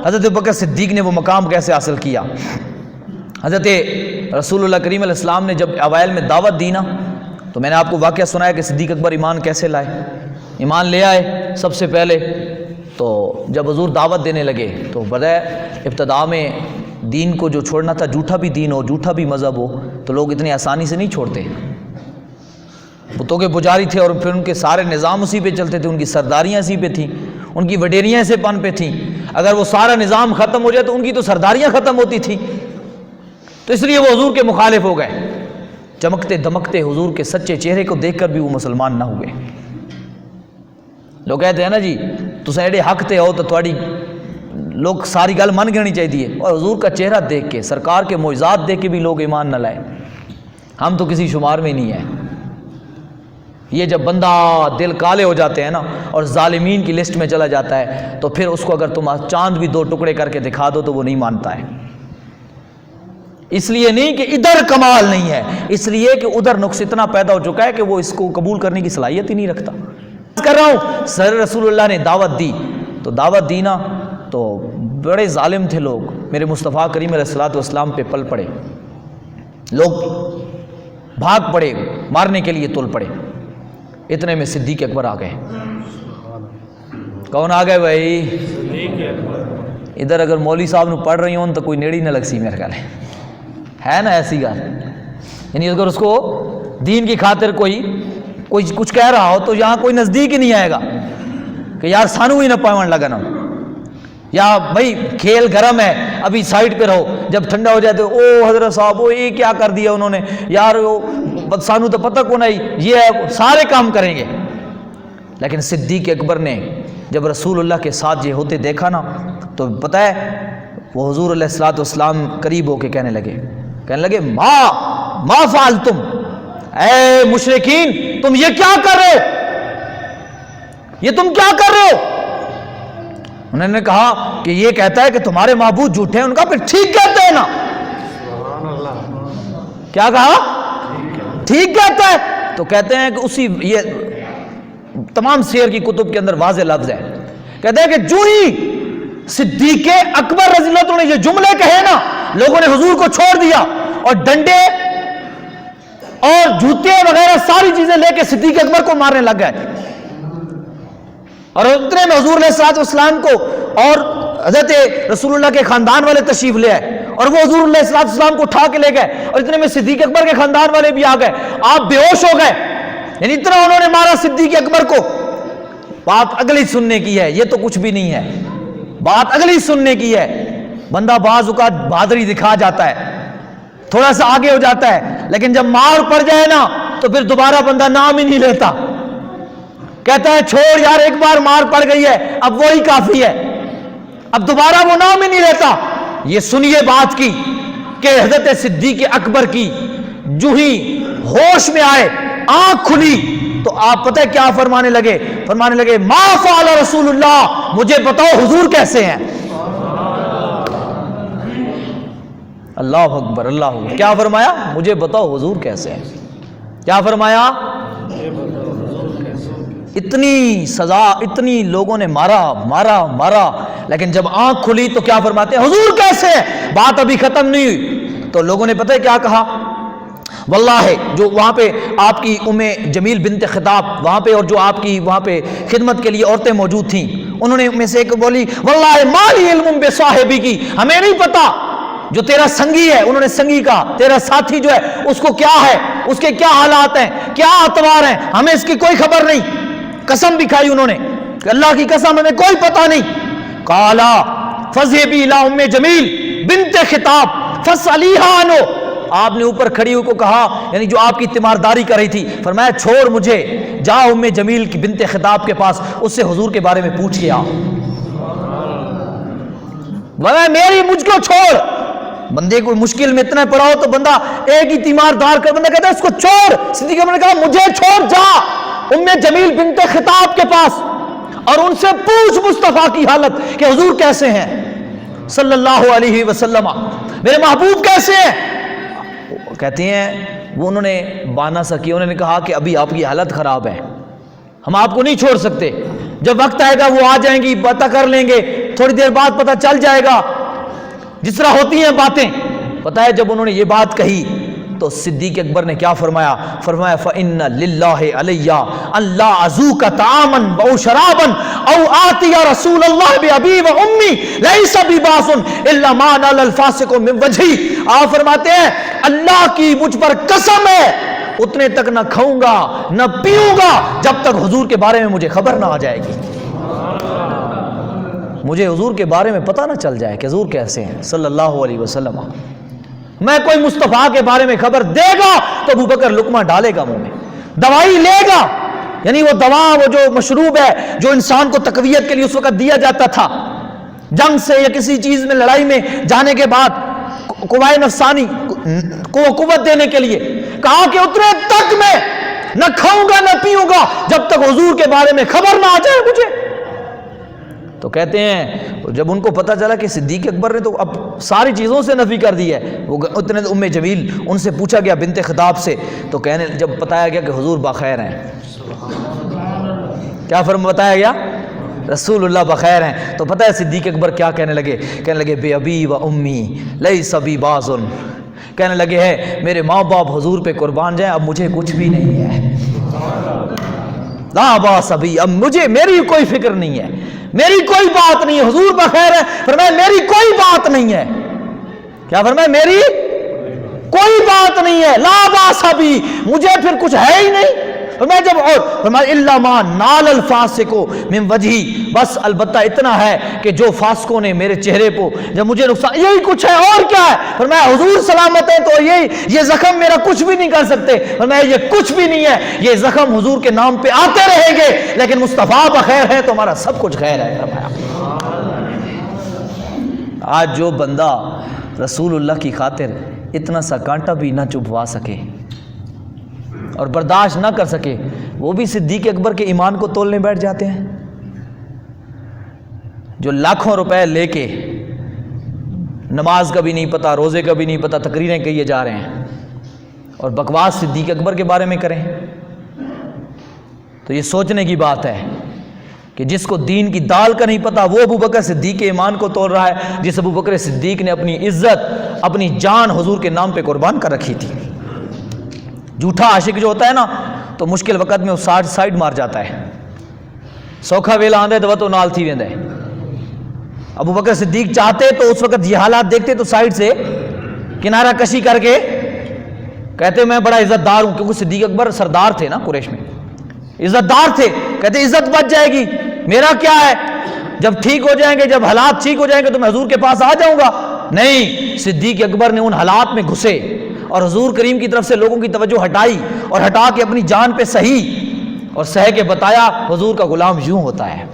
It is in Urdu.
حضرت بکر صدیق نے وہ مقام کیسے حاصل کیا۔ حضرت رسول اللہ کریم علیہ السلام نے جب اوائل میں دعوت دی نا، تو میں نے آپ کو واقعہ سنایا کہ صدیق اکبر ایمان کیسے لائے۔ ایمان لے آئے سب سے پہلے، تو جب حضور دعوت دینے لگے تو بتائے ابتدا میں دین کو جو چھوڑنا تھا، جھوٹا بھی دین ہو، جھوٹا بھی مذہب ہو، تو لوگ اتنی آسانی سے نہیں چھوڑتے۔ بتوں کے پجاری تھے اور پھر ان کے سارے نظام اسی پہ چلتے تھے، ان کی سرداریاں اسی پہ تھیں، ان کی وڈیریاں اسے پن پہ تھیں۔ اگر وہ سارا نظام ختم ہو جائے تو ان کی تو سرداریاں ختم ہوتی تھیں، تو اس لیے وہ حضور کے مخالف ہو گئے۔ چمکتے دمکتے حضور کے سچے چہرے کو دیکھ کر بھی وہ مسلمان نہ ہوئے۔ لوگ کہتے ہیں نا جی تسا ایڈے حق تے ہو تو تھوڑی لوگ ساری گل من گنی چاہیے، اور حضور کا چہرہ دیکھ کے، سرکار کے معجزات دیکھ کے بھی لوگ ایمان نہ لائے۔ ہم تو کسی شمار میں نہیں ہیں۔ یہ جب بندہ دل کالے ہو جاتے ہیں نا اور ظالمین کی لسٹ میں چلا جاتا ہے، تو پھر اس کو اگر تم چاند بھی دو ٹکڑے کر کے دکھا دو تو وہ نہیں مانتا ہے۔ اس لیے نہیں کہ ادھر کمال نہیں ہے، اس لیے کہ ادھر نقص اتنا پیدا ہو چکا ہے کہ وہ اس کو قبول کرنے کی صلاحیت ہی نہیں رکھتا۔ کر رہا ہوں سر رسول اللہ نے دعوت دی، تو دعوت دی نا تو بڑے ظالم تھے لوگ، میرے مصطفیٰ کریم علیہ الصلوۃ والسلام پہ پل پڑے، لوگ بھاگ پڑے، مارنے کے لیے تل پڑے۔ اتنے میں صدیق اکبر آ گئے۔ کون آ گئے بھائی؟ ادھر اگر مولوی صاحب نے پڑھ رہی ہوں تو کوئی نیڑی نہ لگ سی، میرے خیال ہے نا ایسی گل، یعنی اگر اس کو دین کی خاطر کوئی کچھ کہہ رہا ہو تو یہاں کوئی نزدیک ہی نہیں آئے گا کہ یار سانو ہی نہ پاون لگا نا، یا بھائی کھیل گرم ہے ابھی سائڈ پہ رہو، جب ٹھنڈا ہو جائے تو او حضرت صاحب وہ یہ کیا کر دیا انہوں نے، یار سانو تو پتہ کو نہیں، یہ ہے، سارے کام کریں گے۔ لیکن صدیق اکبر نے جب رسول اللہ کے ساتھ یہ ہوتے دیکھا نا، تو پتہ ہے وہ حضور علیہ الصلوۃ والسلام قریب ہو کے کہنے لگے ما فعلتم، اے مشرکین تم یہ کیا کر رہے ہو، یہ تم کیا کر رہے ہو؟ انہوں نے کہا کہ یہ کہتا ہے کہ تمہارے معبود جھوٹے ہیں۔ ان کا پھر ٹھیک کہتے ہیں نا، کیا کہا؟ ٹھیک کہتا ہے۔ تو کہتے ہیں کہ اسی یہ تمام سیر کی کتب کے اندر واضح لفظ ہے، کہتے ہیں کہ جو ہی صدیق اکبر رضی اللہ عنہ نے یہ جملے کہے نا، لوگوں نے حضور کو چھوڑ دیا اور ڈنڈے اور جوتے وغیرہ ساری چیزیں لے کے صدیق اکبر کو مارنے لگ گئے۔ اور اتنے میں حضور علیہ الصلوۃ والسلام کو اور حضرت رسول اللہ کے خاندان والے تشریف لے آئے، اور وہ حضور علیہ الصلوۃ والسلام کو اٹھا کے لے گئے، اور اتنے میں صدیق اکبر کے خاندان والے بھی آ گئے، آپ بے ہوش ہو گئے، یعنی اتنا انہوں نے مارا صدیق اکبر کو۔ بات اگلی سننے کی ہے، یہ تو کچھ بھی نہیں ہے، بات اگلی سننے کی ہے۔ بندہ بعض اوقات بہادری دکھا جاتا ہے، تھوڑا سا آگے ہو جاتا ہے، لیکن جب مار پڑ جائے نا تو پھر دوبارہ بندہ نام ہی نہیں لیتا، کہتا ہے چھوڑ یار ایک بار مار پڑ گئی ہے اب وہی کافی ہے، اب دوبارہ وہ نام ہی نہیں لیتا۔ یہ سنیے بات کی کہ حضرت صدیق اکبر کی جو ہی ہوش میں آئے، آنکھ کھلی، تو آپ پتہ ہے کیا فرمانے لگے ما فعل رسول اللہ، مجھے بتاؤ حضور کیسے ہیں۔ اللہ اکبر، اللہ اکبر، کیا فرمایا؟ مجھے بتاؤ حضور کیسے ہیں۔ کیا فرمایا؟ اتنی سزا، اتنی لوگوں نے مارا، لیکن جب آنکھ کھلی تو کیا فرماتے ہیں؟ حضور کیسے ہیں۔ بات ابھی ختم نہیں ہوئی تو لوگوں نے پتہ ہے کیا کہا؟ واللہ جو وہاں پہ آپ کی جمیل بنت خطاب وہاں پہ، اور جو آپ کی وہاں پہ خدمت کے لیے عورتیں موجود تھیں، انہوں نے میں سے ایک بولی واللہ ما لی علم بصاحبی کی، ہمیں نہیں پتا جو تیرا سنگی ہے، انہوں نے سنگی کا، تیرا ساتھی جو ہے اس کو کیا ہے، اس کے کیا حالات ہیں، کیا اعتبار ہیں، ہمیں اس کی کوئی خبر نہیں۔ قسم بھی کھائی انہوں نے کہ اللہ کی قسم ہمیں کوئی پتہ نہیں۔ قالا فذهبی الی ام جمیل بنت خطاب فاسألیہا عنہ، آپ نے اوپر کھڑی ہوئی کو کہا، یعنی جو آپ کی تیمارداری کر رہی تھی، فرمایا چھوڑ مجھے، جا ام جمیل کی بنت خطاب کے پاس، اس سے حضور کے بارے میں پوچھ کے آ، مجھ کو چھوڑ۔ بندے کو مشکل میں اتنا پڑا ہو تو بندہ ایک ہی تیماردار کر، بندہ کہتا ہے اس کو چھوڑ۔ صدیق اکبر نے کہا مجھے چھوڑ، جا ام جمیل بنت خطاب کے پاس اور ان سے پوچھ مصطفیٰ کی حالت کہ حضور کیسے ہیں صلی اللہ علیہ وسلم، میرے محبوب کیسے ہیں۔ کہتے ہیں وہ انہوں نے بانا سا کیا، انہوں نے کہا کہ ابھی آپ کی حالت خراب ہے، ہم آپ کو نہیں چھوڑ سکتے، جب وقت آئے گا وہ آ جائیں گی، پتہ کر لیں گے، تھوڑی دیر بعد پتہ چل جائے گا، جس طرح ہوتی ہیں باتیں۔ پتہ ہے جب انہوں نے یہ بات کہی تو صدیق اکبر نے کیا فرمایا؟ فرمایا فَإِنَّ لِلَّهِ عَلَيَّ أَن لَا أَذُوقَ طَعَامًا أَوْ شَرَابًا أَوْ آتِيَ رَسُولَ اللَّهِ بِأَبِي وَأُمِّي لَيْسَ بِبَاسٌ إِلَّا مَا نَالَ الْفَاسِقُ مِنْ وَجْهِهِ۔ آپ فرماتے ہیں اللہ کی مجھ پر قسم ہے اتنے تک نہ کھاؤں گا نہ پیوں گا جب تک حضور کے بارے میں مجھے خبر نہ آ جائے گی، مجھے حضور کے بارے میں پتہ نہ چل جائے کہ حضور کیسے ہیں صلی اللہ علیہ وسلم۔ میں کوئی مصطفیٰ کے بارے میں خبر دے گا تو ابو بکر لقمہ ڈالے گا منہ میں، دوائی لے گا، یعنی وہ دوا، وہ جو مشروب ہے جو انسان کو تقویت کے لیے اس وقت دیا جاتا تھا، جنگ سے یا کسی چیز میں لڑائی میں جانے کے بعد قوائے نفسانی کو قوت دینے کے لیے، کہا کہ اتنے تک میں نہ کھاؤں گا نہ پیوں گا جب تک حضور کے بارے میں خبر نہ آ جائے مجھے۔ تو کہتے ہیں جب ان کو پتہ چلا کہ صدیق اکبر نے تو اب ساری چیزوں سے نفی کر دی ہے، وہ اتنے ام جمیل ان سے پوچھا گیا بنت خطاب سے، تو کہنے جب بتایا گیا کہ حضور بخیر ہیں، کیا بتایا گیا؟ رسول اللہ بخیر ہیں، تو پتہ ہے صدیق اکبر کیا کہنے لگے بے ابی و امی لیس بی باز، کہنے لگے ہے میرے ماں باپ حضور پہ قربان جائیں، اب مجھے کچھ بھی نہیں ہے، لا باس بی، اب مجھے میری کوئی فکر نہیں ہے، میری کوئی بات نہیں ہے، حضور بخیر ہے، فرمایا میری کوئی بات نہیں ہے، کیا فرمایا؟ میری کوئی بات نہیں ہے، لا باس بی، مجھے پھر کچھ ہے ہی نہیں۔ فرمایا جب اور فرمایا الا ما نال الفاسق من وجہی، بس البتہ اتنا ہے کہ جو فاسقوں نے میرے چہرے پہ جب مجھے نقصان، یہی کچھ ہے اور کیا ہے؟ فرمایا حضور سلامت ہے تو یہ زخم میرا کچھ بھی نہیں کر سکتے، فرمایا یہ کچھ بھی نہیں ہے، یہ زخم حضور کے نام پہ آتے رہیں گے، لیکن مصطفیٰ بخیر ہے تو ہمارا سب کچھ خیر ہے۔ فرمایا آج جو بندہ رسول اللہ کی خاطر اتنا سا کانٹا بھی نہ چبھوا سکے اور برداشت نہ کر سکے، وہ بھی صدیق اکبر کے ایمان کو تولنے بیٹھ جاتے ہیں، جو لاکھوں روپے لے کے نماز کا بھی نہیں پتہ، روزے کا بھی نہیں پتہ، تقریریں کیے جا رہے ہیں اور بکواس صدیق اکبر کے بارے میں کریں، تو یہ سوچنے کی بات ہے کہ جس کو دین کی دال کا نہیں پتہ وہ ابو بکر صدیق کے ایمان کو تول رہا ہے، جس ابو بکر صدیق نے اپنی عزت، اپنی جان حضور کے نام پہ قربان کر رکھی تھی۔ جھوٹا عاشق جو ہوتا ہے نا تو مشکل وقت میں وہ سائڈ مار جاتا ہے، سوکھا ویلا آندے تو وہ تو نال تھی ویندے۔ ابو بکر صدیق چاہتے تو اس وقت یہ حالات دیکھتے تو سائڈ سے کنارہ کشی کر کے کہتے میں بڑا عزت دار ہوں، کیونکہ صدیق اکبر سردار تھے نا قریش میں، عزت دار تھے، کہتے عزت بچ جائے گی، میرا کیا ہے، جب ٹھیک ہو جائیں گے، جب حالات ٹھیک ہو جائیں گے تو میں حضور کے پاس آ جاؤں گا۔ نہیں، صدیق اکبر نے ان حالات میں گھسے اور حضور کریم کی طرف سے لوگوں کی توجہ ہٹائی اور ہٹا کے اپنی جان پہ سہی اور سہ کے بتایا حضور کا غلام یوں ہوتا ہے۔